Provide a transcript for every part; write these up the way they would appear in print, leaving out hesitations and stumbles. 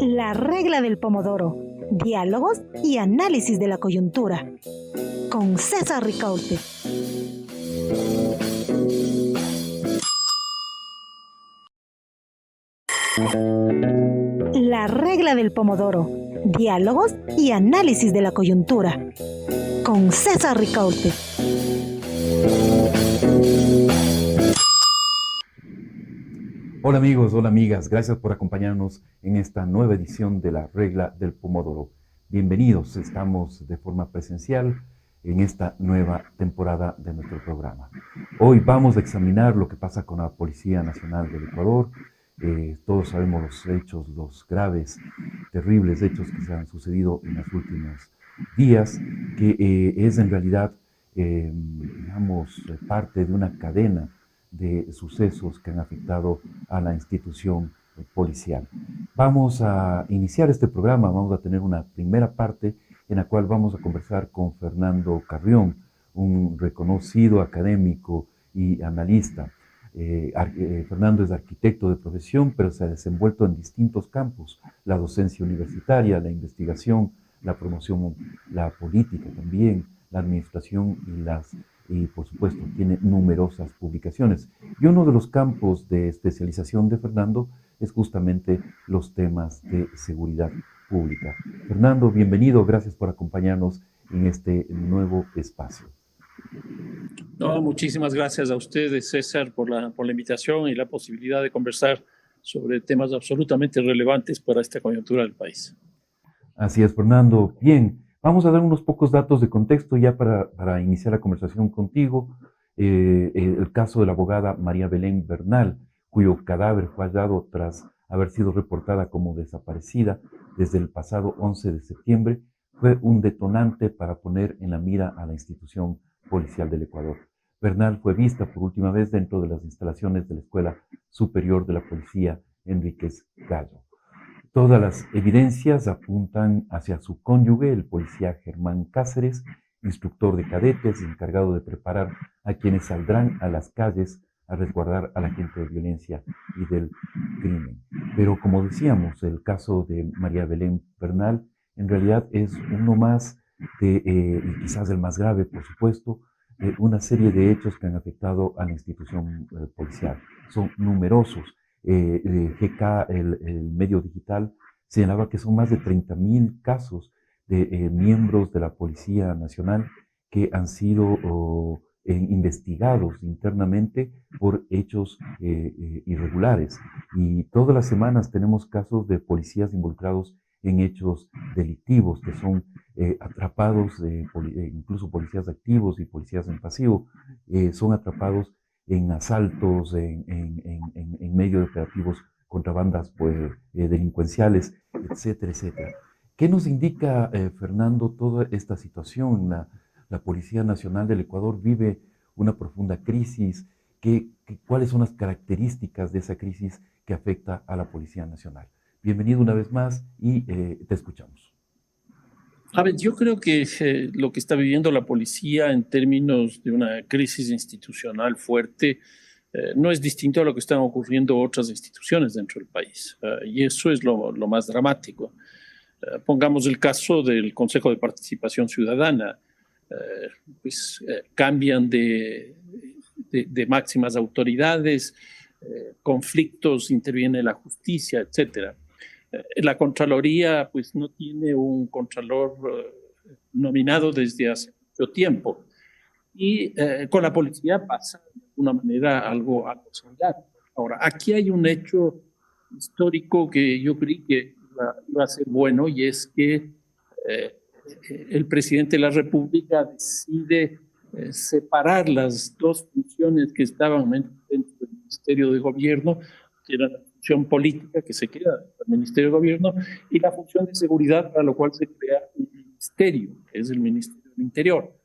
La regla del pomodoro. Diálogos y análisis de la coyuntura. Con César Ricaurte. La regla del pomodoro. Diálogos y análisis de la coyuntura. Con César Ricaurte. Hola amigos, hola amigas, gracias por acompañarnos en esta nueva edición de la regla del pomodoro. Bienvenidos, estamos de forma presencial en esta nueva temporada de nuestro programa. Hoy vamos a examinar lo que pasa con la Policía Nacional del Ecuador. Todos sabemos los hechos, los graves, terribles hechos que se han sucedido en los últimos días, que es en realidad, parte de una cadena de sucesos que han afectado a la institución policial. Vamos a iniciar este programa, vamos a tener una primera parte en la cual vamos a conversar con Fernando Carrión, un reconocido académico y analista. Fernando es arquitecto de profesión, pero se ha desenvuelto en distintos campos: la docencia universitaria, la investigación, la promoción, la política también, la administración y por supuesto tiene numerosas publicaciones. Y uno de los campos de especialización de Fernando es justamente los temas de seguridad pública. Fernando, bienvenido, gracias por acompañarnos en este nuevo espacio. No, muchísimas gracias a ustedes, César, por la invitación y la posibilidad de conversar sobre temas absolutamente relevantes para esta coyuntura del país. Así es, Fernando. Bien, vamos a dar unos pocos datos de contexto ya para iniciar la conversación contigo. El caso de la abogada María Belén Bernal, cuyo cadáver fue hallado tras haber sido reportada como desaparecida desde el pasado 11 de septiembre, fue un detonante para poner en la mira a la institución policial del Ecuador. Bernal fue vista por última vez dentro de las instalaciones de la Escuela Superior de la Policía Enríquez Gallo. Todas las evidencias apuntan hacia su cónyuge, el policía Germán Cáceres, instructor de cadetes, encargado de preparar a quienes saldrán a las calles a resguardar a la gente de violencia y del crimen. Pero como decíamos, el caso de María Belén Bernal en realidad es uno más y quizás el más grave, por supuesto, una serie de hechos que han afectado a la institución policial. Son numerosos. GK, el medio digital, señalaba que son más de 30.000 casos de miembros de la Policía Nacional que han sido investigados internamente por hechos irregulares. Y todas las semanas tenemos casos de policías involucrados en hechos delictivos que son atrapados, incluso policías activos y policías en pasivo, son atrapados en asaltos, en medio de operativos contra bandas delincuenciales, etcétera, etcétera. ¿Qué nos indica, Fernando, toda esta situación? La Policía Nacional del Ecuador vive una profunda crisis. ¿Cuáles son las características de esa crisis que afecta a la Policía Nacional? Bienvenido una vez más y te escuchamos. A ver, yo creo que lo que está viviendo la policía en términos de una crisis institucional fuerte no es distinto a lo que están ocurriendo otras instituciones dentro del país. Y eso es lo más dramático. Pongamos el caso del Consejo de Participación Ciudadana. Cambian de máximas autoridades, conflictos, interviene la justicia, etcétera. La Contraloría pues no tiene un contralor nominado desde hace mucho tiempo y con la policía pasa de alguna manera algo similar. Ahora, aquí hay un hecho histórico que yo creí que iba a ser bueno, y es que el presidente de la República decide separar las dos funciones que estaban dentro del Ministerio de Gobierno, que era la función política que se queda del Ministerio de Gobierno y la función de seguridad, para lo cual se crea un ministerio, que es el Ministerio del Interior.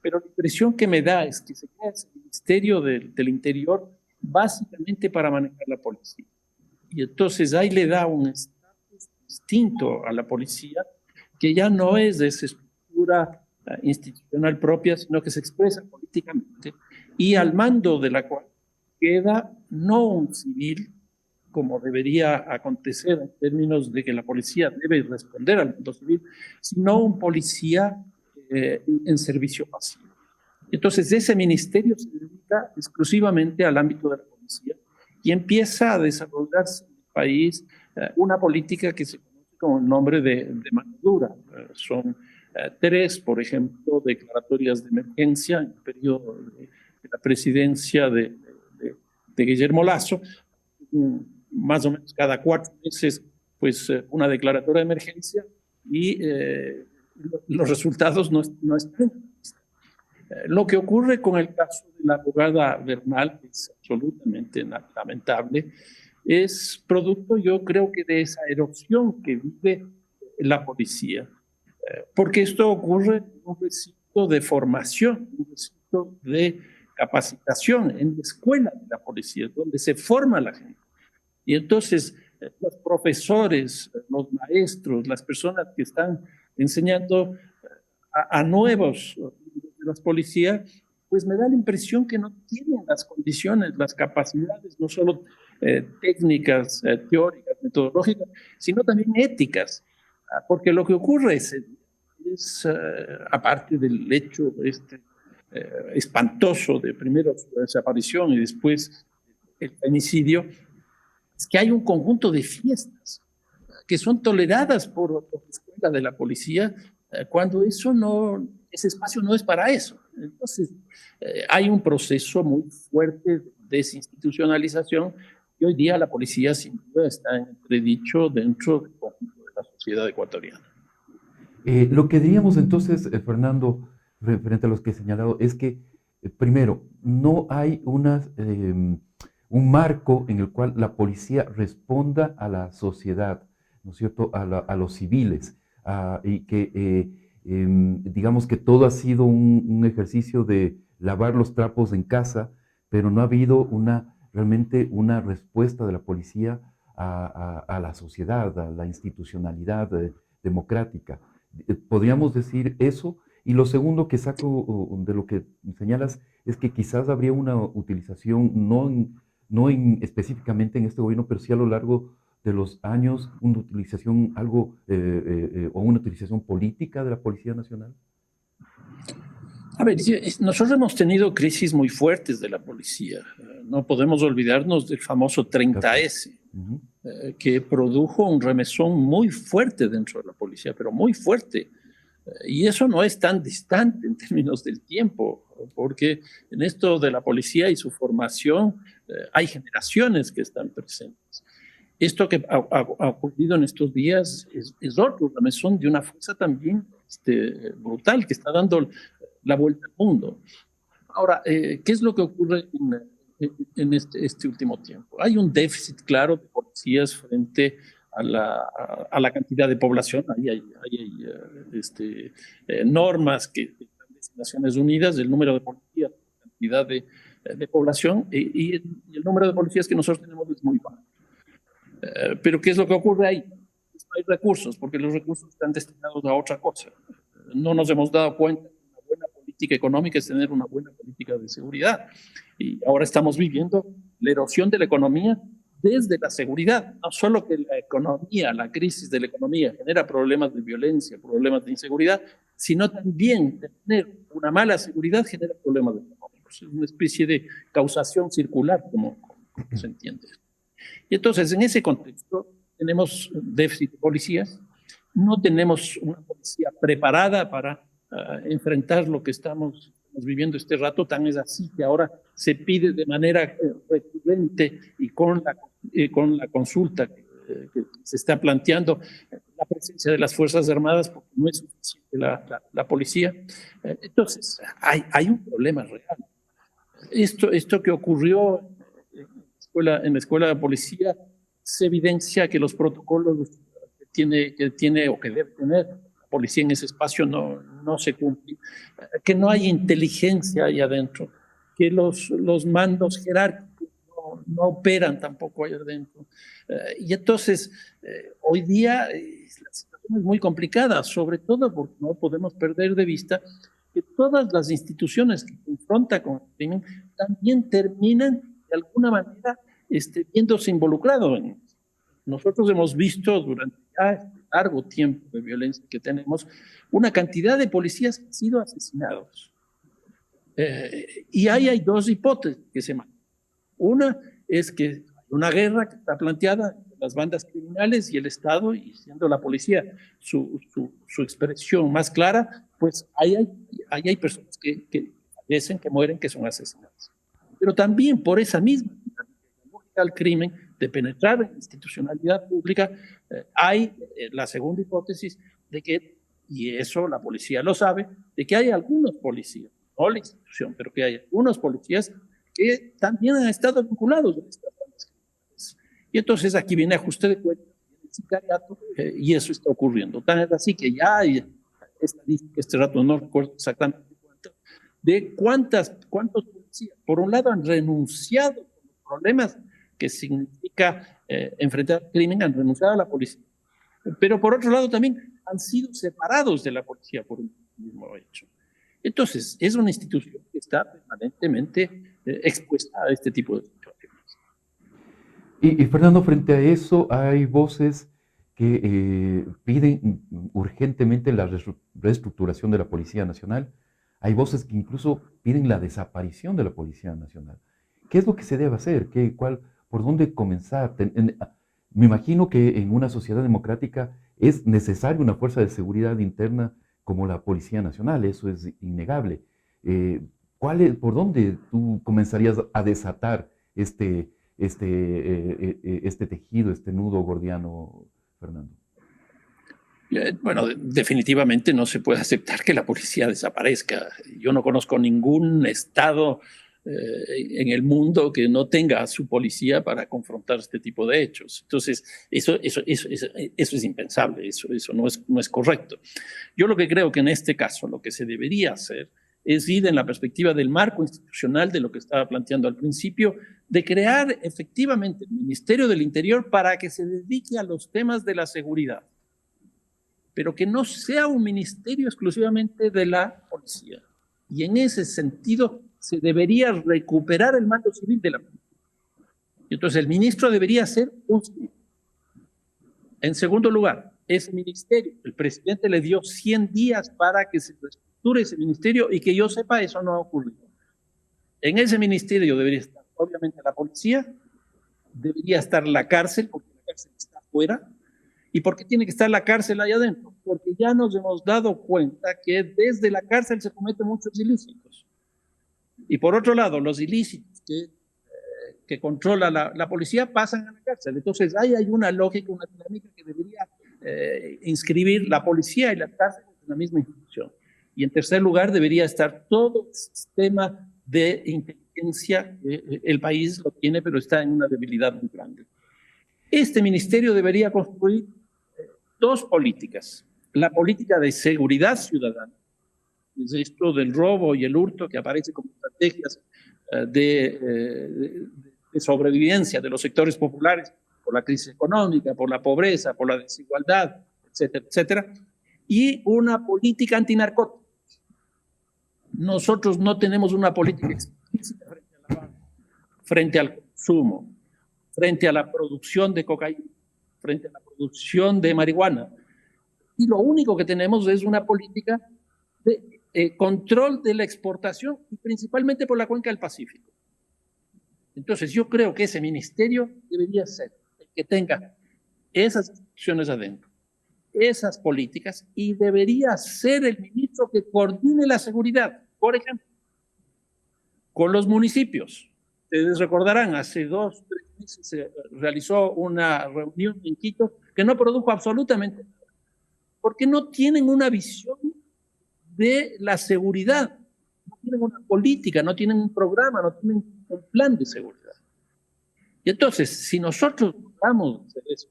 Pero la impresión que me da es que se crea ese Ministerio del Interior básicamente para manejar la policía. Y entonces ahí le da un estatus distinto a la policía, que ya no es de esa estructura institucional propia, sino que se expresa políticamente, y al mando de la cual queda no un civil como debería acontecer en términos de que la policía debe responder al mundo civil, sino un policía en servicio pasivo. Entonces, ese ministerio se dedica exclusivamente al ámbito de la policía y empieza a desarrollarse en el país una política que se conoce con el nombre de mano dura. Son 3, por ejemplo, declaratorias de emergencia en el periodo de la presidencia de Guillermo Lasso, más o menos cada 4 meses, pues una declaratoria de emergencia y los resultados no están. Lo que ocurre con el caso de la abogada Bernal, que es absolutamente lamentable, es producto, yo creo que de esa erosión que vive la policía, porque esto ocurre en un recinto de formación, un recinto de capacitación en la escuela de la policía, donde se forma la gente. Y entonces los profesores, los maestros, las personas que están enseñando a nuevos de las policías, pues me da la impresión que no tienen las condiciones, las capacidades, no solo técnicas, teóricas, metodológicas, sino también éticas. Porque lo que ocurre es aparte del hecho espantoso de primero su desaparición y después el femicidio, es que hay un conjunto de fiestas que son toleradas por la escuela de la policía cuando ese espacio no es para eso. Entonces, hay un proceso muy fuerte de desinstitucionalización y hoy día la policía sin duda está en entredicho dentro del conjunto de la sociedad ecuatoriana. Lo que diríamos entonces, Fernando, referente a los que he señalado, es que, primero, no hay un marco en el cual la policía responda a la sociedad, ¿no es cierto?, a los civiles, y que digamos que todo ha sido un ejercicio de lavar los trapos en casa, pero no ha habido realmente una respuesta de la policía a la sociedad, a la institucionalidad democrática. Podríamos decir eso. Y lo segundo que saco de lo que señalas es que quizás habría una utilización, no específicamente en este gobierno, pero sí a lo largo de los años, una utilización o una utilización política de la Policía Nacional. A ver, nosotros hemos tenido crisis muy fuertes de la policía. No podemos olvidarnos del famoso 30S, que produjo un remesón muy fuerte dentro de la policía, pero muy fuerte. Y eso no es tan distante en términos del tiempo, porque en esto de la policía y su formación hay generaciones que están presentes. Esto que ha ocurrido en estos días es otro remesón de una fuerza también brutal que está dando la vuelta al mundo. Ahora, ¿qué es lo que ocurre en este último tiempo? Hay un déficit claro de policías frente a la cantidad de población. Ahí hay normas que de las Naciones Unidas, el número de policías, la cantidad de población, y el número de policías que nosotros tenemos es muy bajo. Pero ¿qué es lo que ocurre ahí? No hay recursos, porque los recursos están destinados a otra cosa. No nos hemos dado cuenta que una buena política económica es tener una buena política de seguridad. Y ahora estamos viviendo la erosión de la economía desde la seguridad. No solo que la economía, la crisis de la economía genera problemas de violencia, problemas de inseguridad, sino también tener una mala seguridad genera problemas económicos. Es una especie de causación circular, como se entiende. Y entonces, en ese contexto, tenemos déficit de policías, no tenemos una policía preparada para enfrentar lo que estamos viviendo este rato. Tan es así que ahora se pide de manera recurrente y con la consulta que se está planteando la presencia de las Fuerzas Armadas, porque no es suficiente la policía. Entonces, hay un problema real. Esto que ocurrió en la escuela de policía se evidencia que los protocolos que tiene o que debe tener la policía en ese espacio no se cumplen, que no hay inteligencia ahí adentro, que los mandos jerárquicos no operan tampoco ahí adentro. Y entonces, hoy día la situación es muy complicada, sobre todo porque no podemos perder de vista que todas las instituciones que confrontan con el crimen también terminan de alguna manera esté viéndose involucrado en esto. Nosotros hemos visto durante ya este largo tiempo de violencia que tenemos una cantidad de policías que han sido asesinados. Y ahí hay dos hipótesis que se manejan. Una es que hay una guerra que está planteada entre las bandas criminales y el Estado, y siendo la policía su expresión más clara, pues ahí hay personas que fallecen, que mueren, que son asesinadas. Pero también por esa misma lógica del crimen, de penetrar en la institucionalidad pública, hay la segunda hipótesis de que, y eso la policía lo sabe, de que hay algunos policías, no la institución, pero que hay algunos policías que también han estado vinculados a estas bandas criminales. Y entonces aquí viene ajuste de cuentas, el sicariato, y eso está ocurriendo. Tan es así que ya hay estadísticas, este rato no recuerdo exactamente cuánto, de cuántos policías, por un lado, han renunciado a los problemas que significa enfrentar el crimen, han renunciado a la policía, pero por otro lado también han sido separados de la policía por un mismo hecho. Entonces, es una institución que está permanentemente expuesta a este tipo de situaciones. Y Fernando, frente a eso, hay voces que piden urgentemente la reestructuración de la Policía Nacional. Hay voces que incluso piden la desaparición de la Policía Nacional. ¿Qué es lo que se debe hacer? ¿Por dónde comenzar? Me imagino que en una sociedad democrática es necesaria una fuerza de seguridad interna como la Policía Nacional, eso es innegable. ¿Por dónde tú comenzarías a desatar este tejido, este nudo gordiano, Fernando? Bueno, definitivamente no se puede aceptar que la policía desaparezca. Yo no conozco ningún estado en el mundo que no tenga a su policía para confrontar este tipo de hechos. Entonces, eso es impensable, eso no es correcto. Yo lo que creo que en este caso lo que se debería hacer es ir en la perspectiva del marco institucional de lo que estaba planteando al principio, de crear efectivamente el Ministerio del Interior para que se dedique a los temas de la seguridad, pero que no sea un ministerio exclusivamente de la policía. Y en ese sentido se debería recuperar el mando civil de la policía. Y entonces el ministro debería ser un civil. En segundo lugar, ese ministerio, el presidente le dio 100 días para que se reestructure ese ministerio y que yo sepa, eso no ha ocurrido. En ese ministerio debería estar, obviamente, la policía, debería estar la cárcel, porque la cárcel está afuera. ¿Y por qué tiene que estar la cárcel ahí adentro? Porque ya nos hemos dado cuenta que desde la cárcel se cometen muchos ilícitos. Y por otro lado, los ilícitos que controla la policía pasan a la cárcel. Entonces ahí hay una lógica, una dinámica que debería inscribir la policía y la cárcel en la misma institución. Y en tercer lugar, debería estar todo el sistema de inteligencia. El país lo tiene, pero está en una debilidad muy grande. Este ministerio debería construir dos políticas. La política de seguridad ciudadana, es esto del robo y el hurto que aparece como estrategias de sobrevivencia de los sectores populares por la crisis económica, por la pobreza, por la desigualdad, etcétera, etcétera. Y una política antinarcótica. Nosotros no tenemos una política explícita frente al consumo, frente a la producción de cocaína, frente a la producción de marihuana. Y lo único que tenemos es una política de control de la exportación, y principalmente por la cuenca del Pacífico. Entonces yo creo que ese ministerio debería ser el que tenga esas instituciones adentro, esas políticas, y debería ser el ministro que coordine la seguridad, por ejemplo, con los municipios. Ustedes recordarán, hace 2 o 3 meses se realizó una reunión en Quito que no produjo absolutamente nada, porque no tienen una visión de la seguridad, no tienen una política, no tienen un programa, no tienen un plan de seguridad. Y entonces, si nosotros vamos,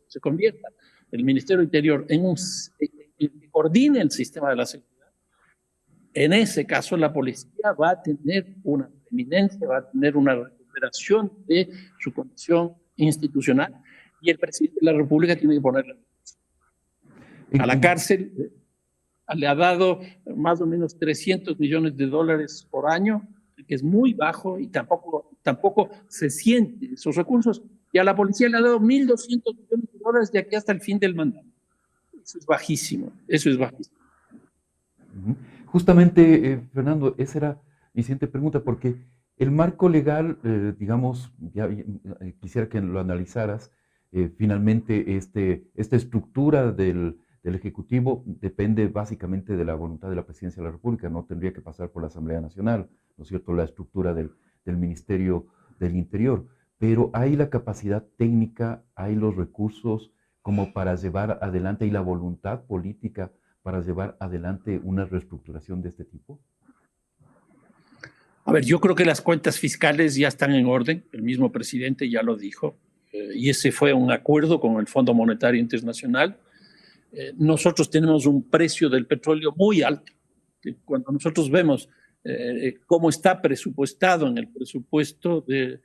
se convierta el Ministerio del Interior en que coordine el sistema de la seguridad, en ese caso la policía va a tener una eminencia, va a tener una recuperación de su condición institucional, y el presidente de la República tiene que ponerle a la cárcel. Le ha dado más o menos $300 millones por año que es muy bajo y tampoco se siente esos recursos. Y a la policía le ha dado 1.200 millones de dólares de aquí hasta el fin del mandato. Eso es bajísimo, eso es bajísimo. Justamente, Fernando, esa era mi siguiente pregunta, porque el marco legal, digamos, quisiera que lo analizaras, finalmente esta estructura del Ejecutivo depende básicamente de la voluntad de la Presidencia de la República, no tendría que pasar por la Asamblea Nacional, ¿no es cierto?, la estructura del Ministerio del Interior, pero hay la capacidad técnica, hay los recursos como para llevar adelante y la voluntad política para llevar adelante una reestructuración de este tipo? A ver, yo creo que las cuentas fiscales ya están en orden, el mismo presidente ya lo dijo, y ese fue un acuerdo con el Fondo Monetario Internacional. Nosotros tenemos un precio del petróleo muy alto. Cuando nosotros vemos cómo está presupuestado en el presupuesto del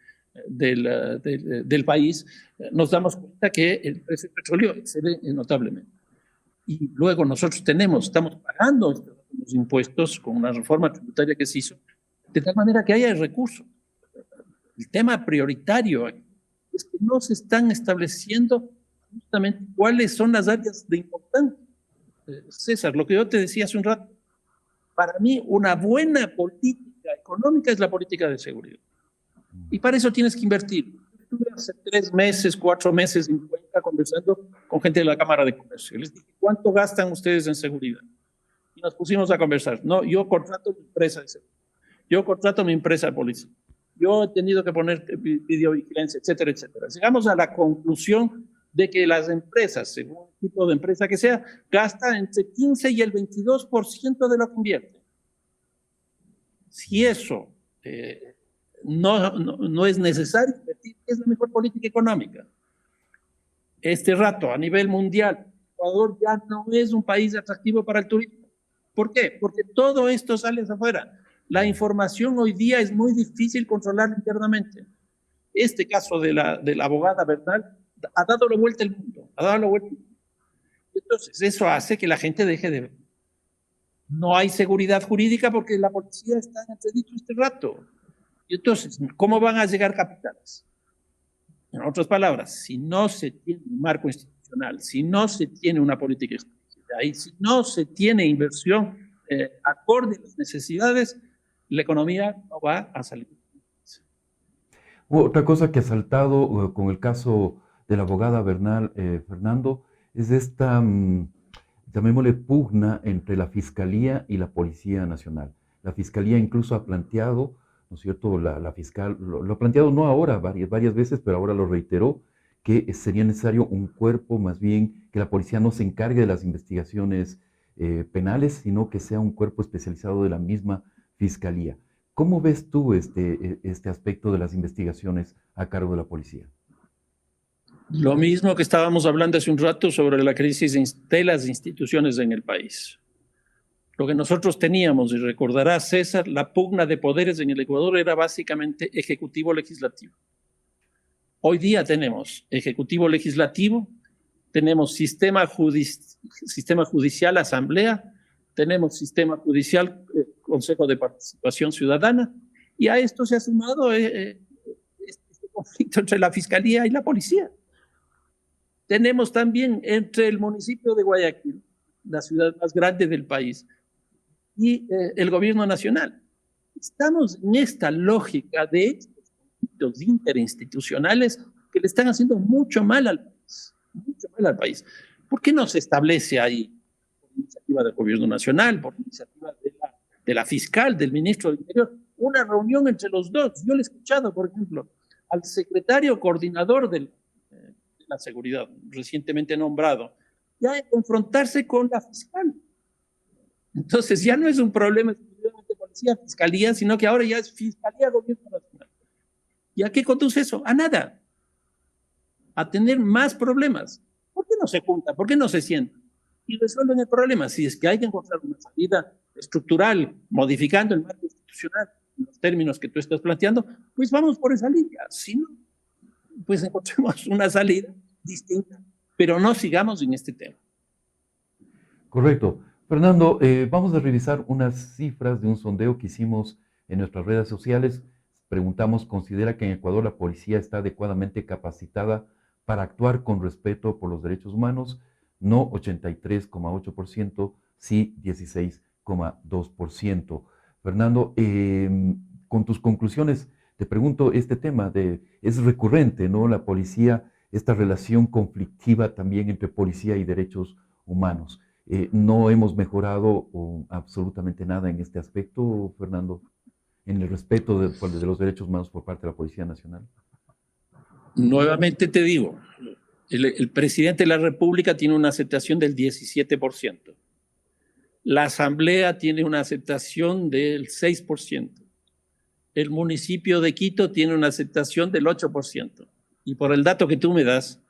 país, nos damos cuenta que el precio del petróleo excede notablemente. Y luego nosotros estamos pagando los impuestos con una reforma tributaria que se hizo, de tal manera que haya recursos. El tema prioritario es que no se están estableciendo justamente cuáles son las áreas de importancia. César, lo que yo te decía hace un rato, para mí una buena política económica es la política de seguridad. Y para eso tienes que invertir. Estuve hace 3 meses, 4 meses en Cuenca conversando con gente de la Cámara de Comercio. Les dije, ¿cuánto gastan ustedes en seguridad? Y nos pusimos a conversar. No, yo contrato mi empresa de seguridad. Yo contrato mi empresa de policía. Yo he tenido que poner videovigilancia, etcétera, etcétera. Llegamos a la conclusión de que las empresas, según el tipo de empresa que sea, gastan entre 15 y el 22% de lo que invierten. Si eso no es necesario invertir, es la mejor política económica. Este rato, a nivel mundial, Ecuador ya no es un país atractivo para el turismo. ¿Por qué? Porque todo esto sale hacia afuera. La información hoy día es muy difícil controlarla internamente. Este caso de la abogada Bernal ha dado la vuelta al mundo, ha dado la vuelta al mundo. Entonces, eso hace que la gente deje de ver. No hay seguridad jurídica porque la policía está en entredicho este rato. Y entonces, ¿cómo van a llegar capitales? En otras palabras, si no se tiene un marco institucional, si no se tiene una política explícita y si no se tiene inversión acorde a las necesidades, la economía no va a salir. Otra cosa que ha saltado con el caso de la abogada Bernal, Fernando, es esta, llamémosle, pugna entre la Fiscalía y la Policía Nacional. La Fiscalía incluso ha planteado, ¿no es cierto?, la fiscal lo ha planteado no ahora, varias veces, pero ahora lo reiteró, que sería necesario un cuerpo, más bien, que la policía no se encargue de las investigaciones penales, sino que sea un cuerpo especializado de la misma Fiscalía. ¿Cómo ves tú este aspecto de las investigaciones a cargo de la policía? Lo mismo que estábamos hablando hace un rato sobre la crisis de las instituciones en el país. Lo que nosotros teníamos, y recordará César, la pugna de poderes en el Ecuador era básicamente ejecutivo-legislativo. Hoy día tenemos ejecutivo-legislativo, tenemos sistema judicial, asamblea, tenemos sistema judicial, Consejo de Participación Ciudadana, y a esto se ha sumado este conflicto entre la Fiscalía y la Policía. Tenemos también entre el municipio de Guayaquil, la ciudad más grande del país, y el gobierno nacional. Estamos en esta lógica de estos conflictos interinstitucionales que le están haciendo mucho mal al país, mucho mal al país. ¿Por qué no se establece ahí, por iniciativa del gobierno nacional, por iniciativa de la fiscal, del ministro del Interior, una reunión entre los dos? Yo le he escuchado, por ejemplo, al secretario coordinador de la seguridad, recientemente nombrado, ya de confrontarse con la fiscal. Entonces ya no es un problema exclusivamente de policía, fiscalía, sino que ahora ya es fiscalía, gobierno nacional. ¿Y a qué conduce eso? A nada. A tener más problemas. ¿Por qué no se juntan? ¿Por qué no se sientan? Y resuelven el problema. Si es que hay que encontrar una salida estructural, modificando el marco institucional, en los términos que tú estás planteando, pues vamos por esa línea. Si no, pues encontremos una salida distinta, pero no sigamos en este tema. Correcto. Fernando, vamos a revisar unas cifras de un sondeo que hicimos En nuestras redes sociales preguntamos, ¿considera que en Ecuador la policía está adecuadamente capacitada para actuar con respeto por los derechos humanos? No 83,8%, sí 16,2%. Fernando, con tus conclusiones, te pregunto este tema es recurrente, ¿no? La policía, esta relación conflictiva también entre policía y derechos humanos. No hemos mejorado absolutamente nada en este aspecto, Fernando, en el respeto de los derechos humanos por parte de la Policía Nacional. Nuevamente te digo, el presidente de la República tiene una aceptación del 17%. La Asamblea tiene una aceptación del 6%. El municipio de Quito tiene una aceptación del 8%. Y por el dato que tú me das,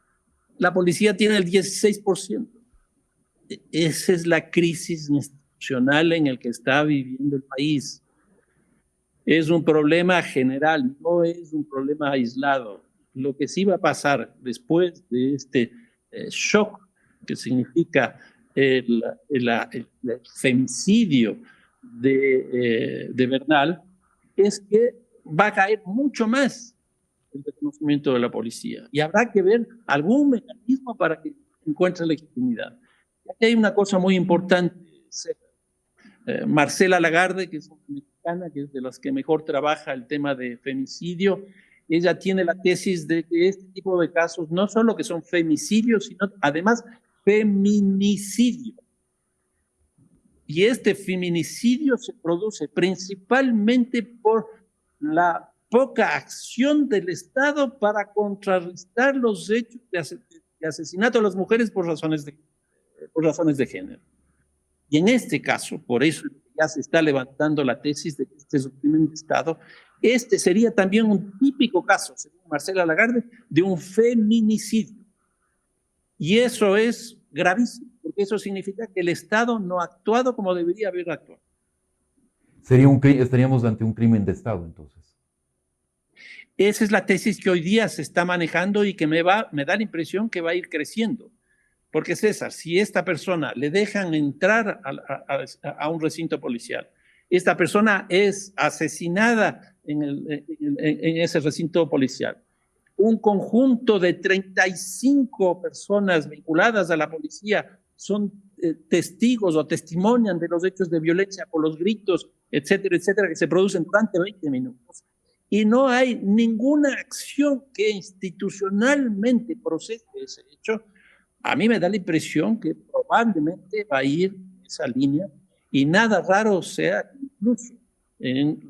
la policía tiene el 16%. Esa es la crisis institucional en la que está viviendo el país. Es un problema general, no es un problema aislado. Lo que sí va a pasar después de este shock que significa el femicidio de Bernal, es que va a caer mucho más el reconocimiento de la policía y habrá que ver algún mecanismo para que encuentre legitimidad. Aquí hay una cosa muy importante. Marcela Lagarde, que es una mexicana, que es de las que mejor trabaja el tema de femicidio, ella tiene la tesis de que este tipo de casos no solo que son femicidios, sino además feminicidio. Y este feminicidio se produce principalmente por la poca acción del Estado para contrarrestar los hechos de asesinato a las mujeres por razones de género. Y en este caso, por eso ya se está levantando la tesis de que este es un crimen de Estado. Este sería también un típico caso, según Marcela Lagarde, de un feminicidio. Y eso es gravísimo, porque eso significa que el Estado no ha actuado como debería haber actuado. Estaríamos ante un crimen de Estado, entonces. Esa es la tesis que hoy día se está manejando y que me da la impresión que va a ir creciendo. Porque César, si esta persona le dejan entrar a un recinto policial, esta persona es asesinada en ese recinto policial, un conjunto de 35 personas vinculadas a la policía son testigos o testimonian de los hechos de violencia por los gritos, etcétera, etcétera, que se producen durante 20 minutos. Y no hay ninguna acción que institucionalmente procese ese hecho. A mí me da la impresión que probablemente va a ir en esa línea y nada raro sea incluso en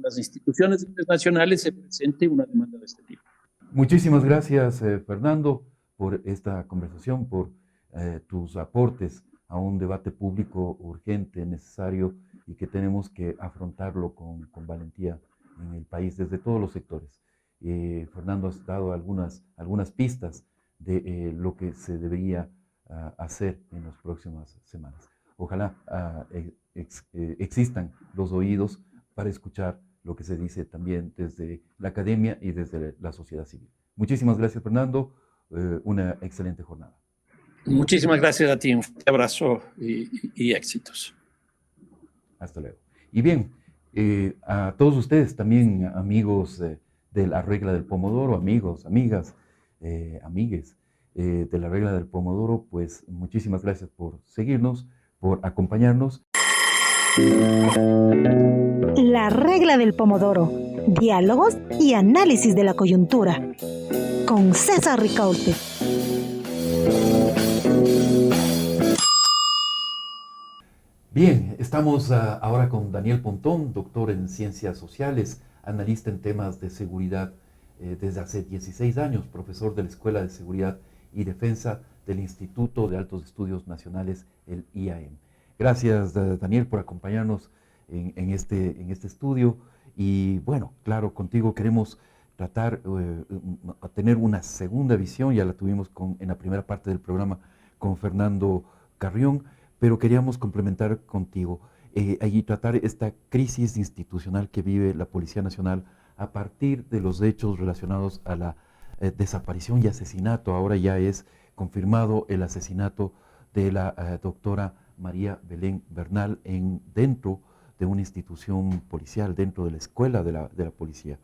las instituciones internacionales se presente una demanda de este tipo. Muchísimas gracias, Fernando, por esta conversación, por tus aportes a un debate público urgente, necesario y que tenemos que afrontarlo con valentía en el país desde todos los sectores. Fernando ha dado algunas pistas de lo que se debería hacer en las próximas semanas. Ojalá existan los oídos para escuchar lo que se dice también desde la academia y desde la sociedad civil. Muchísimas gracias, Fernando. Una excelente jornada. Muchísimas gracias a ti. Un fuerte abrazo y éxitos. Hasta luego. Y bien, a todos ustedes también, amigos de la regla del Pomodoro, amigos, amigas, amigues de la regla del Pomodoro, pues muchísimas gracias por seguirnos, por acompañarnos. La regla del Pomodoro. Diálogos y análisis de la coyuntura. Con César Ricaurte. Bien, estamos ahora con Daniel Pontón, doctor en Ciencias Sociales, analista en temas de seguridad desde hace 16 años, profesor de la Escuela de Seguridad y Defensa del Instituto de Altos Estudios Nacionales, el IAM. Gracias, Daniel, por acompañarnos en este estudio. Y bueno, claro, contigo queremos tratar de tener una segunda visión, ya la tuvimos en la primera parte del programa con Fernando Carrión, pero queríamos complementar contigo y tratar esta crisis institucional que vive la Policía Nacional a partir de los hechos relacionados a la desaparición y asesinato. Ahora ya es confirmado el asesinato de la doctora María Belén Bernal dentro de una institución policial, dentro de la escuela de la policía,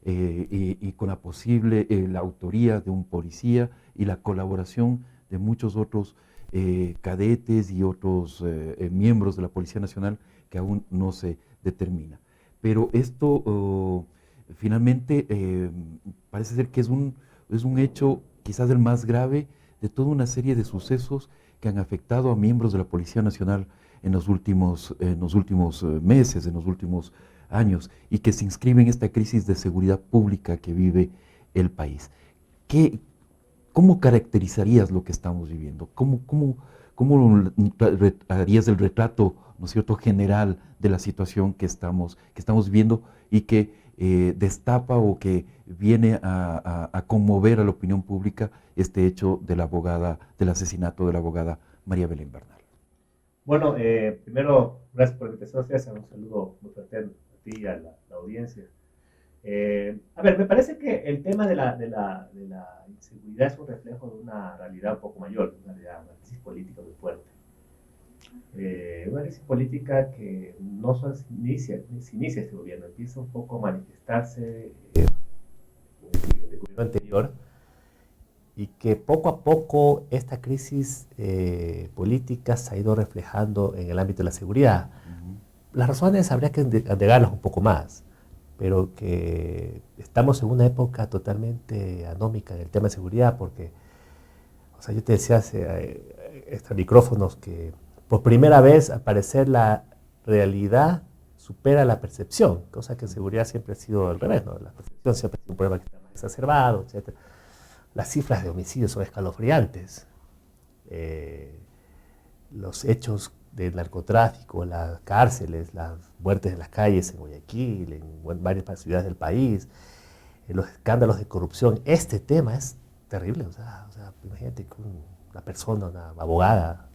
y con la posible, la autoría de un policía y la colaboración de muchos otros cadetes y otros miembros de la Policía Nacional que aún no se determina. Pero esto finalmente parece ser que es un hecho quizás el más grave de toda una serie de sucesos que han afectado a miembros de la Policía Nacional en los últimos meses, en los últimos años, y que se inscribe en esta crisis de seguridad pública que vive el país. ¿Cómo caracterizarías lo que estamos viviendo? ¿Cómo harías el retrato, ¿no es cierto?, general de la situación que estamos viviendo y que destapa o que viene a conmover a la opinión pública este hecho del asesinato de la abogada María Belén Bernal? Bueno, primero, gracias por la invitación, César. Un saludo muy fraterno a ti y a la audiencia. A ver, me parece que el tema de la inseguridad es un reflejo de una realidad un poco mayor, una crisis política muy fuerte. Una crisis política que no solo se inicia este gobierno, empieza un poco a manifestarse en el gobierno anterior, y que poco a poco esta crisis política se ha ido reflejando en el ámbito de la seguridad. Las razones habría que negarlas un poco más, pero que estamos en una época totalmente anómica en el tema de seguridad, porque, o sea, yo te decía hace extra micrófonos que por primera vez, al parecer, la realidad supera la percepción, cosa que en seguridad siempre ha sido al revés, ¿no? La percepción siempre ha sido un problema que está más exacerbado, etc. Las cifras de homicidios son escalofriantes. Los hechos del narcotráfico, las cárceles, las muertes en las calles en Guayaquil, en varias ciudades del país, los escándalos de corrupción. Este tema es terrible. O sea, imagínate que una persona, una abogada,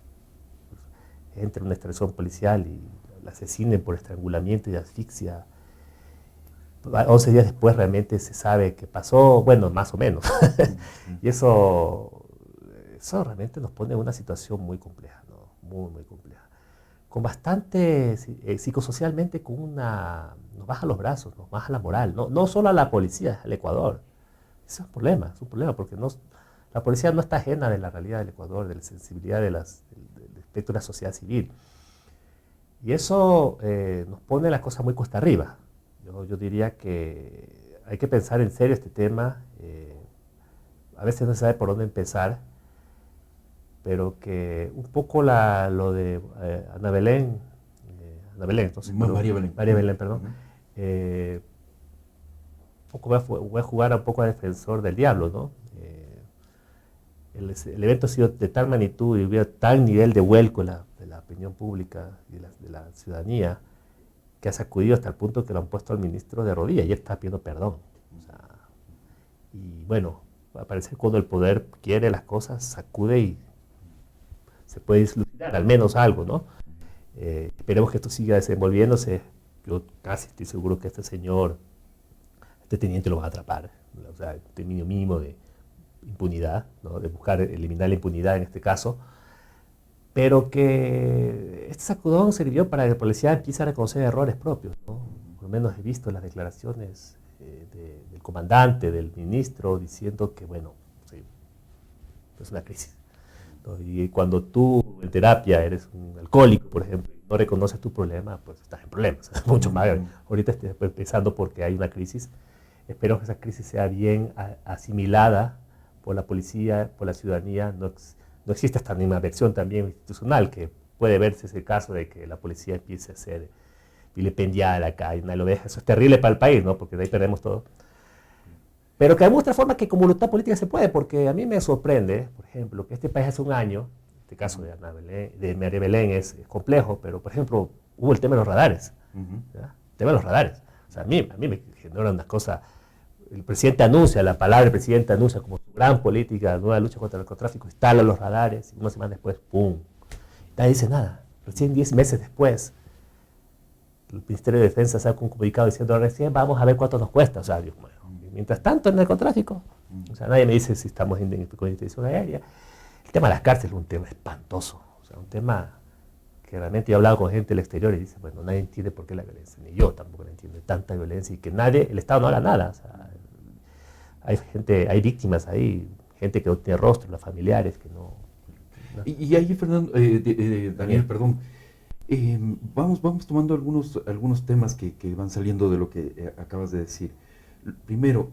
entre en una extracción policial y la asesinen por estrangulamiento y asfixia. 11 días después realmente se sabe qué pasó, bueno, más o menos. Y eso realmente nos pone en una situación muy compleja, ¿no? Muy compleja. Con bastante, psicosocialmente, nos baja los brazos, nos baja la moral, no solo a la policía, al Ecuador. Eso es un problema porque la policía no está ajena de la realidad del Ecuador, de la sensibilidad del espectro de la sociedad civil. Y eso nos pone la cosa muy cuesta arriba. Yo diría que hay que pensar en serio este tema. A veces no se sabe por dónde empezar, pero que un poco lo de María Belén, perdón. Un poco voy a jugar un poco a defensor del diablo, ¿no? El evento ha sido de tal magnitud y hubo tal nivel de vuelco de la opinión pública y de la ciudadanía, que ha sacudido hasta el punto que lo han puesto al ministro de rodillas y él está pidiendo perdón. O sea, y bueno, al parecer cuando el poder quiere las cosas, sacude y se puede dislucidar al menos algo, ¿no? Esperemos que esto siga desenvolviéndose. Yo casi estoy seguro que este teniente lo va a atrapar. O sea, el mínimo de impunidad, ¿no? De buscar eliminar la impunidad en este caso. Pero que este sacudón sirvió para que la policía empiece a reconocer errores propios, ¿no? Por lo menos he visto las declaraciones del comandante, del ministro, diciendo que, bueno, sí, es una crisis, ¿no? Y cuando tú en terapia eres un alcohólico, por ejemplo, y no reconoces tu problema, pues estás en problemas, mucho más. Ahorita estoy empezando porque hay una crisis. Espero que esa crisis sea bien asimilada por la policía, por la ciudadanía. No existe esta misma versión también institucional, que puede verse ese caso de que la policía empiece a ser vilipendiada acá y nadie lo deja. Eso es terrible para el país, ¿no? Porque de ahí perdemos todo. Pero que hay otra forma que como voluntad política se puede, porque a mí me sorprende, por ejemplo, que este país hace un año, este caso de María Belén es complejo, pero por ejemplo, hubo el tema de los radares. El tema de los radares. O sea, a mí me genera una cosa. El presidente anuncia, la palabra del presidente anuncia como su gran política, nueva lucha contra el narcotráfico, instala los radares y una semana después, ¡pum! Nadie dice nada. Recién 10 meses después, el Ministerio de Defensa saca un comunicado diciendo recién vamos a ver cuánto nos cuesta. O sea, Dios mío, mientras tanto el narcotráfico, o sea, nadie me dice si estamos con interdicción aérea. El tema de las cárceles es un tema espantoso, o sea, un tema que realmente yo he hablado con gente del exterior y dice, bueno, nadie entiende por qué la violencia, ni yo tampoco la entiendo, tanta violencia y que nadie, el Estado no haga nada. O sea, hay gente, hay víctimas ahí, gente que no tiene rostro, los familiares que no. Y ahí, Fernando, Daniel, perdón, vamos tomando algunos temas que van saliendo de lo que acabas de decir. Primero,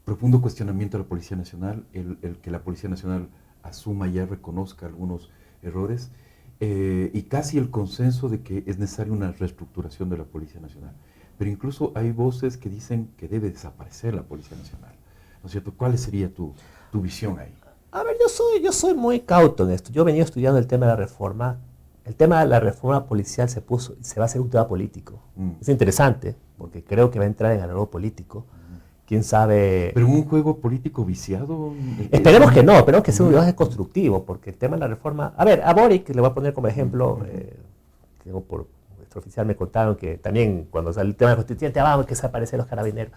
profundo cuestionamiento a la Policía Nacional, el que la Policía Nacional asuma y ya reconozca algunos errores, y casi el consenso de que es necesaria una reestructuración de la Policía Nacional. Pero incluso hay voces que dicen que debe desaparecer la Policía Nacional, ¿no es cierto? ¿Cuál sería tu visión ahí? A ver, yo soy muy cauto en esto. Yo venía estudiando el tema de la reforma. El tema de la reforma policial se va a hacer un tema político. Es interesante, porque creo que va a entrar en algo político. ¿Quién sabe? ¿Pero un juego político viciado? Esperemos que no, esperemos que sea un debate constructivo, porque el tema de la reforma... A ver, a Boric, le voy a poner como ejemplo, tengo por extraoficial me contaron que también cuando sale el tema de la constituyente, vamos, que desaparecen los carabineros,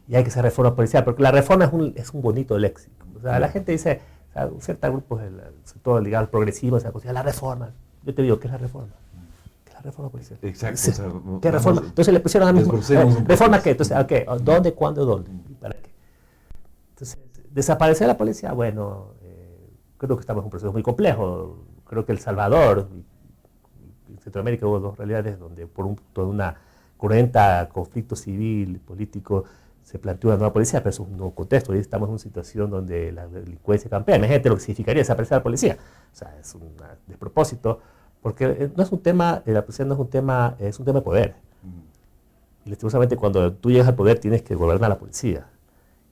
y hay que hacer reforma policial, porque la reforma es un bonito léxico. O sea, la gente dice, o sea, ciertos grupos, sobre todo ligados al progresismo, la reforma. Yo te digo, ¿qué es la reforma? ¿Qué es la reforma policial? Exacto. Sí. ¿Qué reforma? Entonces le pusieron a mismo. ¿Reforma qué? Entonces, okay, ¿dónde, cuándo, dónde? ¿Y para qué? Entonces, desaparecer la policía, bueno, creo que estamos en un proceso muy complejo. Creo que El Salvador, en Centroamérica hubo dos realidades donde por toda una cruenta conflicto civil, político, se planteó una nueva policía, pero es un nuevo contexto. Hoy estamos en una situación donde la delincuencia campea. Imagínate lo que significaría desaparecer a la policía. O sea, es un despropósito, porque no es un tema, la policía no es un tema, es un tema de poder. Y lastimosamente cuando tú llegas al poder tienes que gobernar la policía.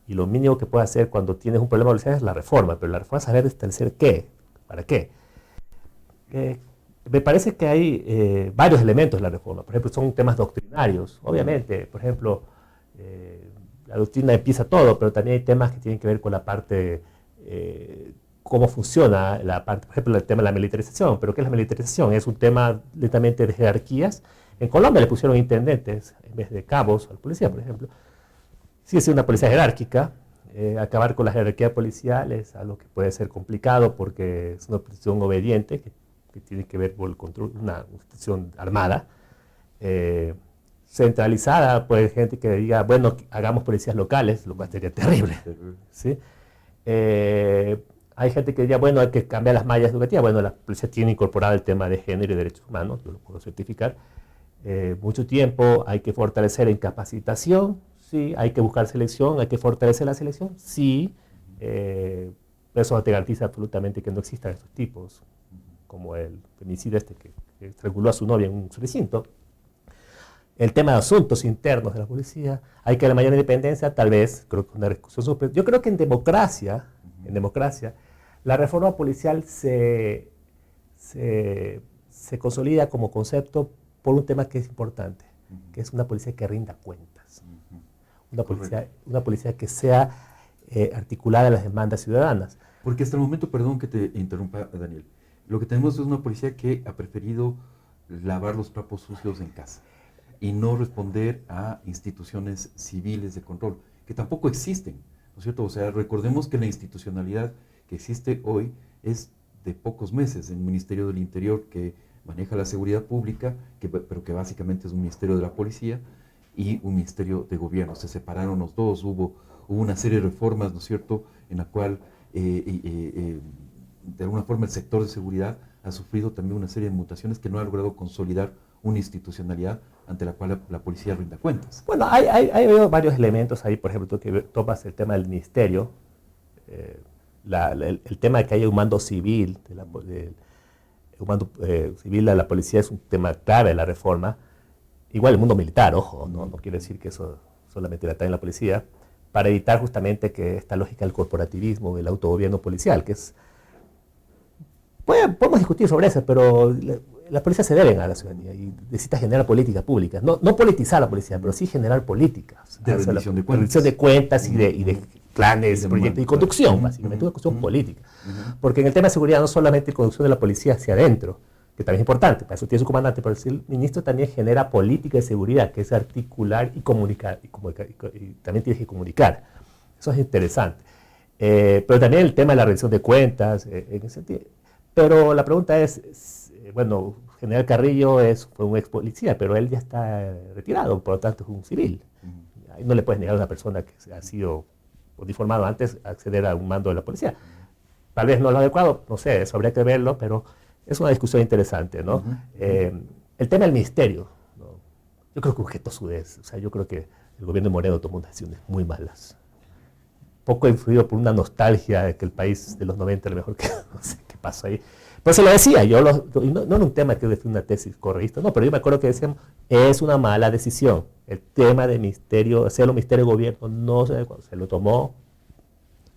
Y lo mínimo que puedes hacer cuando tienes un problema de policía es la reforma, pero la reforma es saber establecer qué, para qué. Me parece que hay varios elementos de la reforma. Por ejemplo, son temas doctrinarios. Obviamente, por ejemplo, la doctrina empieza todo, pero también hay temas que tienen que ver con la parte, cómo funciona la parte, por ejemplo, el tema de la militarización. ¿Pero qué es la militarización? Es un tema netamente de jerarquías. En Colombia le pusieron intendentes en vez de cabos al policía, por ejemplo. Sí, es una policía jerárquica. Acabar con la jerarquía policial es algo que puede ser complicado porque es una institución obediente que tiene que ver con el control, una institución armada. Centralizada, pues gente que diga, bueno, hagamos policías locales, lo cual sería terrible. ¿Sí? Hay gente que diría, bueno, hay que cambiar las mallas educativas. Bueno, la policía tiene incorporado el tema de género y derechos humanos, yo lo puedo certificar. Mucho tiempo hay que fortalecer en capacitación, sí, hay que buscar selección, hay que fortalecer la selección, sí. Eso no te garantiza absolutamente que no existan estos tipos, como el femicida que estranguló a su novia en un recinto. El tema de asuntos internos de la policía, hay que darle mayor independencia, tal vez, creo que una discusión superior. Yo creo que en democracia, la reforma policial se consolida como concepto por un tema que es importante, que es una policía que rinda cuentas. Una policía que sea articulada a las demandas ciudadanas. Porque hasta el momento, perdón que te interrumpa, Daniel, lo que tenemos es una policía que ha preferido lavar los trapos sucios en casa y no responder a instituciones civiles de control, que tampoco existen, ¿no es cierto? O sea, recordemos que la institucionalidad que existe hoy es de pocos meses, el Ministerio del Interior que maneja la seguridad pública, pero que básicamente es un ministerio de la policía, y un ministerio de gobierno. Se separaron los dos, hubo una serie de reformas, ¿no es cierto?, en la cual de alguna forma el sector de seguridad ha sufrido también una serie de mutaciones que no ha logrado consolidar una institucionalidad ante la cual la policía rinda cuentas. Bueno, hay varios elementos ahí, por ejemplo, tú que tomas el tema del ministerio, el tema de que haya un mando civil, un mando civil de la policía es un tema clave de la reforma. Igual el mundo militar, ojo, no quiere decir que eso solamente está en la policía, para evitar justamente que esta lógica del corporativismo, del autogobierno policial, que es... Podemos discutir sobre eso, pero las policías se deben a la ciudadanía y necesita generar políticas públicas. No politizar la policía, pero sí generar políticas. De rendición de cuentas. Rendición de cuentas y de planes, proyectos y conducción, básicamente, una cuestión política. Porque en el tema de seguridad no solamente conducción de la policía hacia adentro, que también es importante, para eso tiene su comandante, pero el ministro también genera política de seguridad, que es articular y comunicar, y también tiene que comunicar. Eso es interesante. Pero también el tema de la rendición de cuentas, en ese sentido. Pero la pregunta es, bueno, General Carrillo fue un ex policía, pero él ya está retirado, por lo tanto es un civil. Ahí no le puedes negar a una persona que ha sido uniformado antes acceder a un mando de la policía. Tal vez no es lo adecuado, no sé, eso habría que verlo, pero es una discusión interesante, ¿no? El tema del ministerio, ¿no? Yo creo que objeto sudés, o sea, yo creo que el gobierno de Moreno tomó unas decisiones muy malas. Poco influido por una nostalgia de que el país de los 90 era mejor que no sé qué pasó ahí. Pero se lo decía, no era un tema que fue una tesis correísta, no, pero yo me acuerdo que decíamos, es una mala decisión. El tema del ministerio, hacerlo ministerio de gobierno, no se lo tomó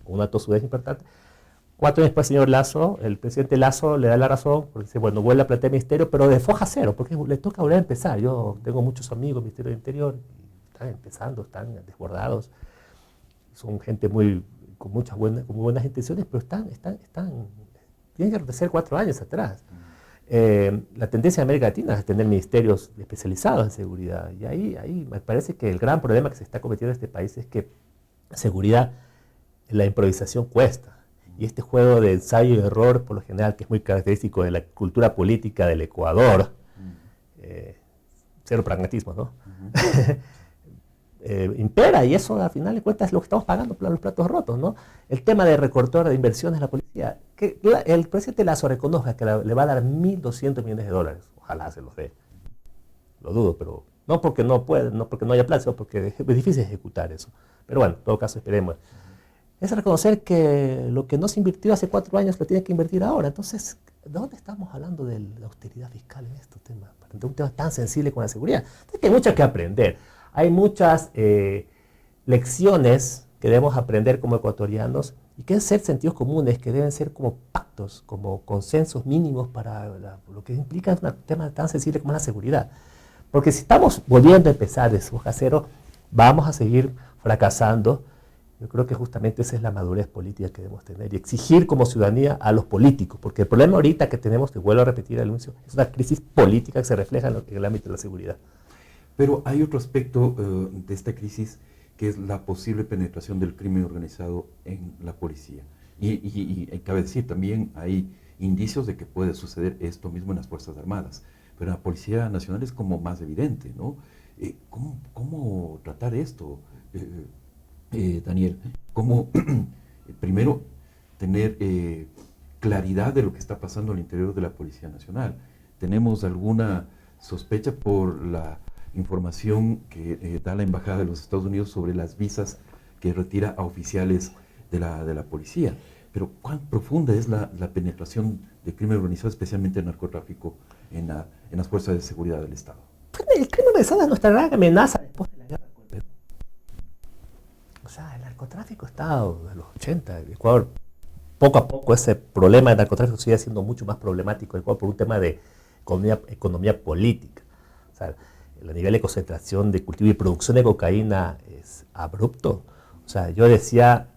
con una tosudez importante. 4 años después, señor Lasso, el presidente Lasso le da la razón, porque dice, bueno, vuelve a plantear ministerio, pero de foja cero, porque le toca volver a empezar. Yo tengo muchos amigos del Ministerio del Interior, están empezando, están desbordados, son gente con muy buenas intenciones, pero tienen que retroceder 4 años atrás. La tendencia de América Latina es tener ministerios especializados en seguridad, y ahí me parece que el gran problema que se está cometiendo en este país es que la seguridad, la improvisación cuesta. Y este juego de ensayo y error, por lo general, que es muy característico de la cultura política del Ecuador, cero pragmatismo, ¿no? Impera, y eso al final de cuentas es lo que estamos pagando por los platos rotos, ¿no? El tema de recortar de inversiones en la policía, que el presidente Lasso reconozca que le va a dar $1.200 millones, ojalá se los dé, lo dudo, pero no porque no puede, no porque no haya plata, sino porque es difícil ejecutar eso. Pero bueno, en todo caso esperemos. Es reconocer que lo que no se invirtió hace 4 años lo tiene que invertir ahora. Entonces, ¿de dónde estamos hablando de la austeridad fiscal en estos temas? De un tema tan sensible como la seguridad. Entonces, hay mucho que aprender. Hay muchas lecciones que debemos aprender como ecuatorianos y que deben ser sentidos comunes, que deben ser como pactos, como consensos mínimos para lo que implica un tema tan sensible como la seguridad. Porque si estamos volviendo a empezar de foja cero, vamos a seguir fracasando. Yo creo que justamente esa es la madurez política que debemos tener y exigir como ciudadanía a los políticos, porque el problema ahorita que tenemos, te vuelvo a repetir al inicio, es una crisis política que se refleja en el ámbito de la seguridad. Pero hay otro aspecto de esta crisis que es la posible penetración del crimen organizado en la policía. Y cabe decir, también hay indicios de que puede suceder esto mismo en las Fuerzas Armadas, pero en la Policía Nacional es como más evidente, ¿no? ¿Cómo tratar esto? Daniel, ¿cómo primero tener claridad de lo que está pasando al interior de la Policía Nacional? ¿Tenemos alguna sospecha por la información que da la Embajada de los Estados Unidos sobre las visas que retira a oficiales de la policía? Pero ¿cuán profunda es la penetración del crimen organizado, especialmente el narcotráfico, en las fuerzas de seguridad del Estado? El crimen organizado es nuestra gran amenaza después de la guerra. O sea, el narcotráfico está en los 80, el Ecuador, poco a poco ese problema de narcotráfico sigue siendo mucho más problemático en Ecuador por un tema de economía política. O sea, el nivel de concentración de cultivo y producción de cocaína es abrupto. O sea, yo decía,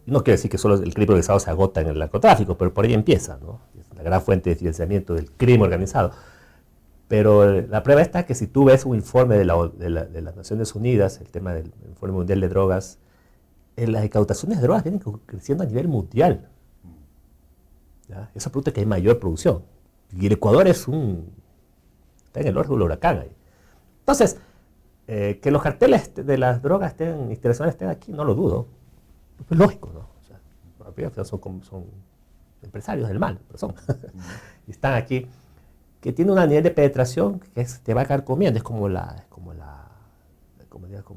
no quiero decir que solo el crimen organizado se agota en el narcotráfico, pero por ahí empieza, ¿no? Es la gran fuente de financiamiento del crimen organizado. Pero la prueba está que si tú ves un informe de las Naciones Unidas, el tema del Informe Mundial de Drogas, las incautaciones de drogas vienen creciendo a nivel mundial. ¿Ya? Eso producto que hay mayor producción. Y el Ecuador está en el ojo del huracán ahí. Entonces, que los carteles de las drogas internacionales estén aquí, no lo dudo. Es lógico, ¿no? O sea, son empresarios del mal, pero son. Y están aquí, que tiene un nivel de penetración que te va a quedar comiendo. Es como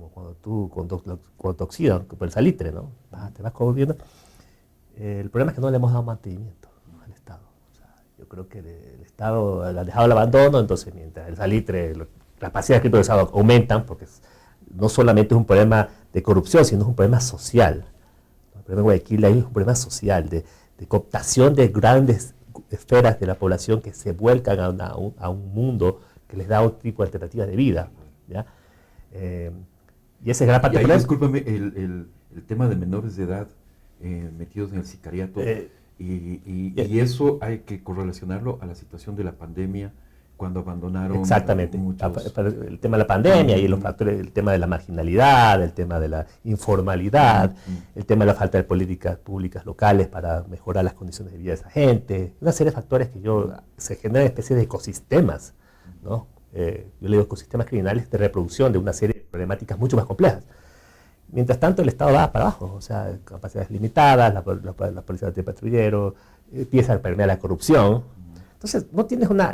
cuando tú cuando te oxidan, como el salitre, ¿no? Te vas comiendo. El problema es que no le hemos dado mantenimiento al Estado. O sea, yo creo que el Estado lo ha dejado al abandono, entonces mientras el salitre, las capacidades de crimen organizado aumentan, porque no solamente es un problema de corrupción, sino es un problema social. El problema de Guayaquil es un problema social, de cooptación de grandes esferas de la población que se vuelcan a un mundo que les da otro tipo de alternativas de vida, ¿ya? Y esa es gran parte del problema. Discúlpame, el tema de menores de edad metidos en el sicariato, y eso hay que correlacionarlo a la situación de la pandemia cuando abandonaron. Exactamente. Muchos. El tema de la pandemia y los factores, el tema de la marginalidad, el tema de la informalidad, el tema de la falta de políticas públicas locales para mejorar las condiciones de vida de esa gente, una serie de factores que se generan especies de ecosistemas, ¿no? Yo le digo ecosistemas criminales de reproducción de una serie de problemáticas mucho más complejas. Mientras tanto, el Estado va para abajo, o sea, capacidades limitadas, la policía de patrullero, empieza a permear la corrupción. Entonces, no tienes una...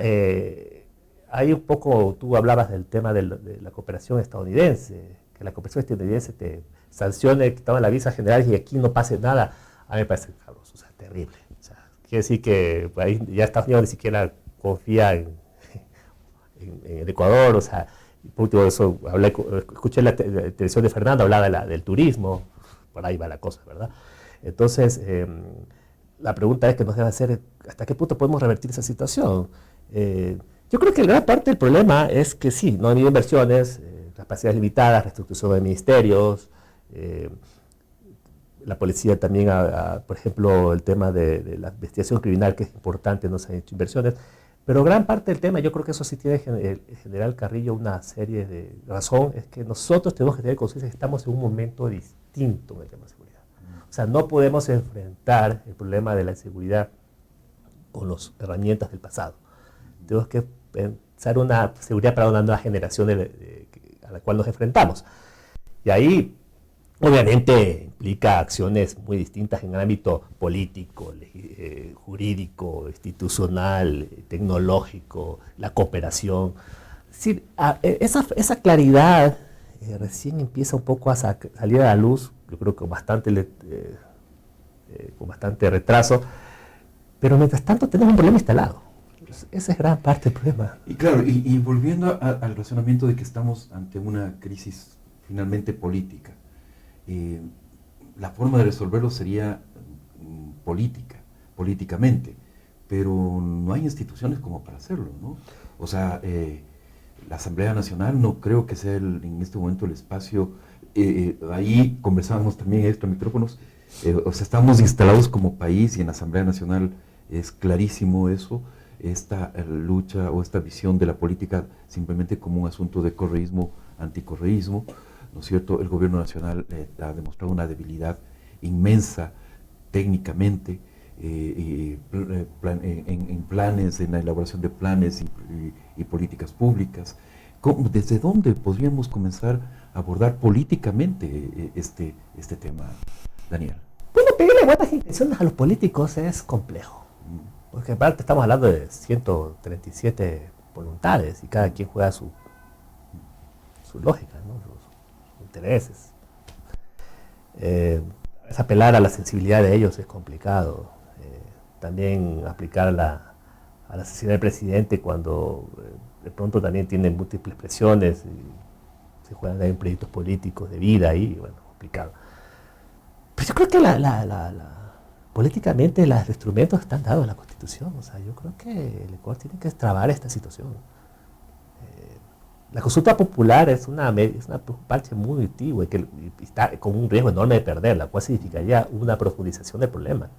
ahí un poco tú hablabas del tema de la cooperación estadounidense, que la cooperación estadounidense te sancione, que toman la visa general y aquí no pase nada. A mí me parece cabroso, o sea, terrible. O sea, quiere decir que ahí ya Estados Unidos ni siquiera confía en el Ecuador, o sea, por último, eso, escuché la televisión de Fernando, hablaba del turismo, por ahí va la cosa, ¿verdad? Entonces, la pregunta es que nos debe hacer, ¿hasta qué punto podemos revertir esa situación? Yo creo que gran parte del problema es que sí, no hay inversiones, capacidades limitadas, reestructuración de ministerios, la policía también, por ejemplo, el tema de la investigación criminal, que es importante, no se han hecho inversiones, pero gran parte del tema, yo creo que eso sí tiene el general Carrillo una serie de razón, es que nosotros tenemos que tener conciencia de que estamos en un momento distinto en el tema de seguridad. O sea, no podemos enfrentar el problema de la inseguridad con las herramientas del pasado. Tenemos que pensar una seguridad para una nueva generación a la cual nos enfrentamos. Y ahí, obviamente, implica acciones muy distintas en el ámbito político, jurídico, institucional, tecnológico, la cooperación. Es decir, esa claridad recién empieza un poco a salir a la luz, yo creo que con bastante retraso, pero mientras tanto tenemos un problema instalado. Esa es gran parte del problema. Y claro, y volviendo al razonamiento de que estamos ante una crisis finalmente política, la forma de resolverlo sería políticamente, pero no hay instituciones como para hacerlo, ¿no? O sea, la Asamblea Nacional no creo que sea en este momento el espacio, ahí conversábamos también extra micrófonos, o sea, estamos instalados como país y en la Asamblea Nacional es clarísimo eso, esta lucha o esta visión de la política simplemente como un asunto de correísmo, anticorreísmo, ¿no es cierto? El gobierno nacional ha demostrado una debilidad inmensa técnicamente en planes, en la elaboración de planes y políticas públicas. ¿Desde dónde podríamos comenzar a abordar políticamente este tema, Daniel? Bueno, pedirle buenas intenciones a los políticos es complejo. Porque aparte estamos hablando de 137 voluntades y cada quien juega su lógica, ¿no? Sus intereses. Es apelar a la sensibilidad de ellos es complicado. También aplicar a la necesidad del presidente cuando de pronto también tiene múltiples presiones y se juegan en proyectos políticos de vida ahí, bueno, complicado. Pero yo creo que políticamente los instrumentos están dados en la Constitución. O sea, yo creo que el Ecuador tiene que destrabar esta situación. La consulta popular es un parche muy antiguo y está con un riesgo enorme de perder, la cual significaría una profundización del problema,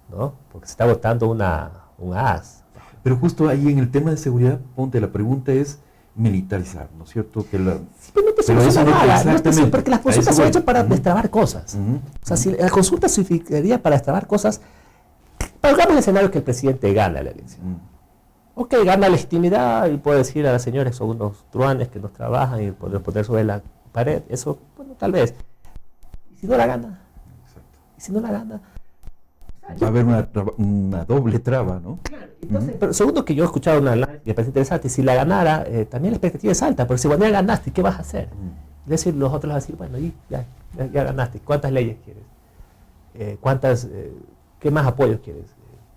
¿no? Porque se está votando un as. Pero justo ahí en el tema de seguridad, la pregunta es militarizar, ¿no es cierto? Que simplemente pero eso no exactamente. Porque las consultas son hechas para destrabar cosas. O sea, si la consulta significaría para destrabar cosas, pongamos el escenario que el presidente gana la elección. Ok, gana legitimidad y puede decir a las señoras son unos truanes que nos trabajan y poner sobre la pared. Eso, bueno, tal vez. ¿Y si no la gana? Exacto. ¿Y si no la gana? Va a haber una doble traba, ¿no? Claro. Entonces, pero segundo que yo he escuchado una análisis que me parece interesante, si la ganara, también la expectativa es alta, porque si cuando ya ganaste, ¿qué vas a hacer? Es decir, los otros van a decir, bueno, ya ganaste, ¿cuántas leyes quieres? ¿Qué más apoyos quieres?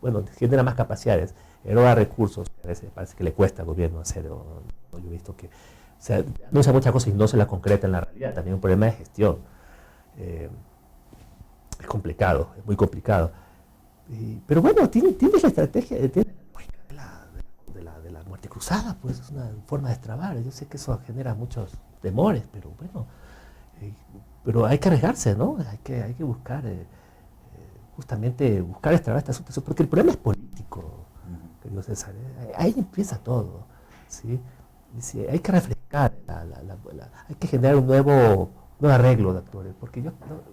Bueno, genera más capacidades, eroga recursos, a veces parece que le cuesta al gobierno hacer, yo he visto que se anuncia muchas cosas y no se la concreta en la realidad, también un problema de gestión. Es complicado, es muy complicado. Pero bueno, tienes la estrategia, tienes la lógica de la muerte cruzada, pues es una forma de destrabar. Yo sé que eso genera muchos temores, pero bueno, pero hay que arriesgarse, ¿no? Hay que buscar, justamente buscar destrabar esta situación, porque el problema es político. querido César, ahí empieza todo, ¿sí? Dice, hay que refrescar, hay que generar un nuevo arreglo de actores, porque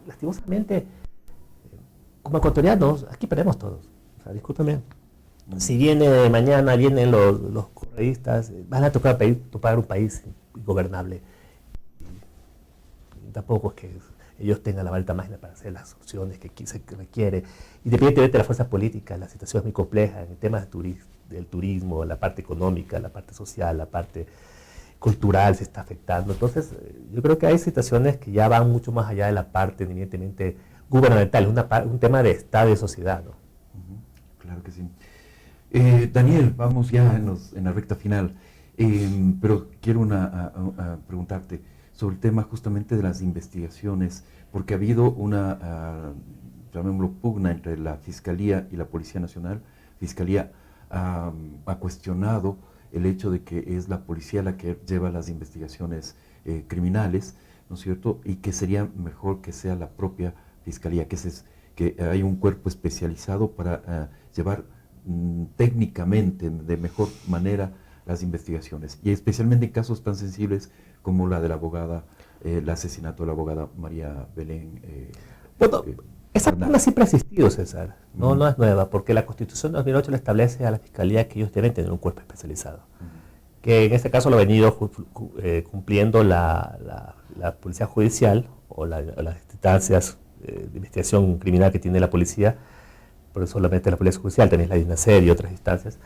lastimosamente, como ecuatorianos, aquí perdemos todos. O sea, discúlpeme, si mañana vienen los correístas, van a topar un país ingobernable. Y tampoco es que ellos tengan la varita mágica para hacer las soluciones que se requiere. Independientemente de la fuerza política, la situación es muy compleja en temas del turismo, la parte económica, la parte social, la parte cultural se está afectando. Entonces, yo creo que hay situaciones que ya van mucho más allá de la parte evidentemente gubernamental, un tema de Estado y sociedad, ¿no? Claro que sí. Daniel, vamos ya en la recta final, pero quiero preguntarte sobre el tema justamente de las investigaciones, porque ha habido una, llamémoslo, pugna entre la Fiscalía y la Policía Nacional. Fiscalía ha cuestionado el hecho de que es la policía la que lleva las investigaciones criminales, ¿no es cierto? Y que sería mejor que sea la propia Fiscalía, que hay un cuerpo especializado para llevar técnicamente, de mejor manera, las investigaciones. Y especialmente en casos tan sensibles como la de la abogada, el asesinato de la abogada María Belén. Bueno, esa pugna siempre ha existido, César. No es nueva, porque la Constitución de 2008 le establece a la Fiscalía que ellos deben tener un cuerpo especializado. Que en este caso lo ha venido cumpliendo la Policía Judicial o las instancias de investigación criminal que tiene la policía, pero solamente la Policía Judicial, tenéis la DINASER y otras instancias,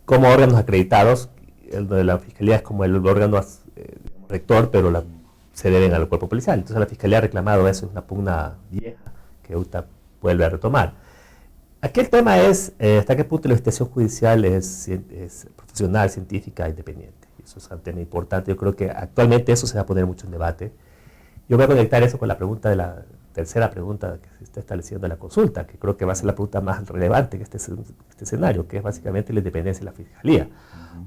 como órganos acreditados. El de la Fiscalía es como el órgano rector, pero se deben al cuerpo policial. Entonces la Fiscalía ha reclamado eso, es una pugna vieja que UTA vuelve a retomar. Aquí el tema es hasta qué punto la investigación judicial es profesional, científica, independiente. Eso es un tema importante. Yo creo que actualmente eso se va a poner mucho en debate. Yo voy a conectar eso con la pregunta de la tercera pregunta que se está estableciendo en la consulta, que creo que va a ser la pregunta más relevante en este escenario, que es básicamente la independencia de la Fiscalía.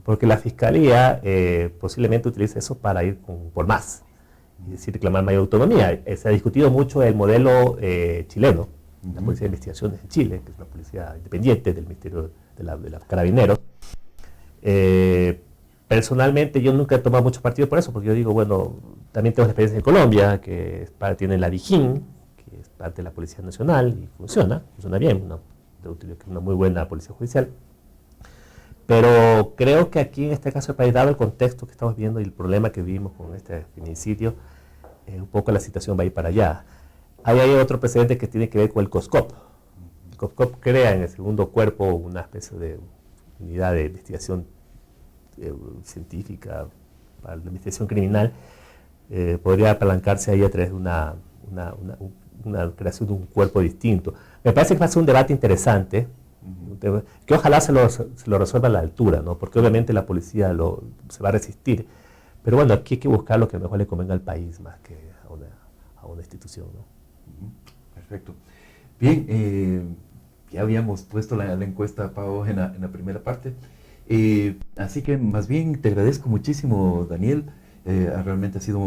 Porque la Fiscalía posiblemente utilice eso para ir por más, es decir, reclamar mayor autonomía. Se ha discutido mucho el modelo chileno, la Policía de Investigaciones en Chile, que es una policía independiente del Ministerio de la Carabineros. Personalmente yo nunca he tomado mucho partido por eso, porque yo digo, bueno, también tengo experiencia en Colombia, que tiene la DIJÍN, que es parte de la Policía Nacional, y funciona bien, una muy buena policía judicial. Pero creo que aquí en este caso, dado el contexto que estamos viendo y el problema que vivimos con este feminicidio, un poco la situación va a ir para allá. Ahí hay otro precedente que tiene que ver con el COSCOP. El COSCOP crea en el segundo cuerpo una especie de unidad de investigación científica para la investigación criminal. Podría apalancarse ahí a través de una creación de un cuerpo distinto. Me parece que va a ser un debate interesante, que ojalá se lo resuelva a la altura, ¿no? Porque obviamente la policía se va a resistir, pero bueno, aquí hay que buscar lo que mejor le convenga al país más que a una institución, ¿no? Perfecto. Bien, ya habíamos puesto la encuesta, Pau, en la primera parte, así que más bien te agradezco muchísimo, Daniel. Realmente ha sido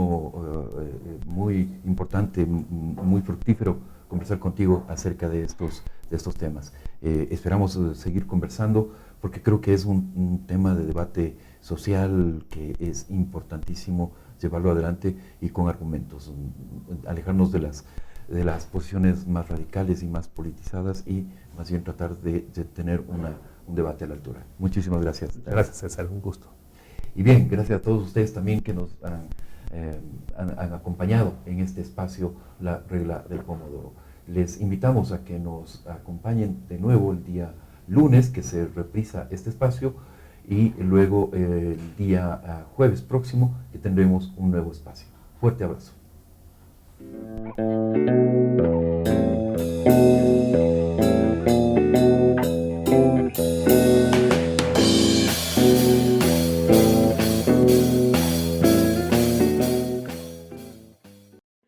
muy importante, muy fructífero conversar contigo acerca de estos temas. Esperamos seguir conversando porque creo que es un tema de debate social que es importantísimo llevarlo adelante y con argumentos, alejarnos de las posiciones más radicales y más politizadas y más bien tratar de tener un debate a la altura. Muchísimas gracias. Gracias, César, un gusto. Y bien, gracias a todos ustedes también que nos han acompañado en este espacio, La Regla del Pomodoro. Les invitamos a que nos acompañen de nuevo el día lunes, que se reprisa este espacio, y luego el día jueves próximo, que tendremos un nuevo espacio. Fuerte abrazo.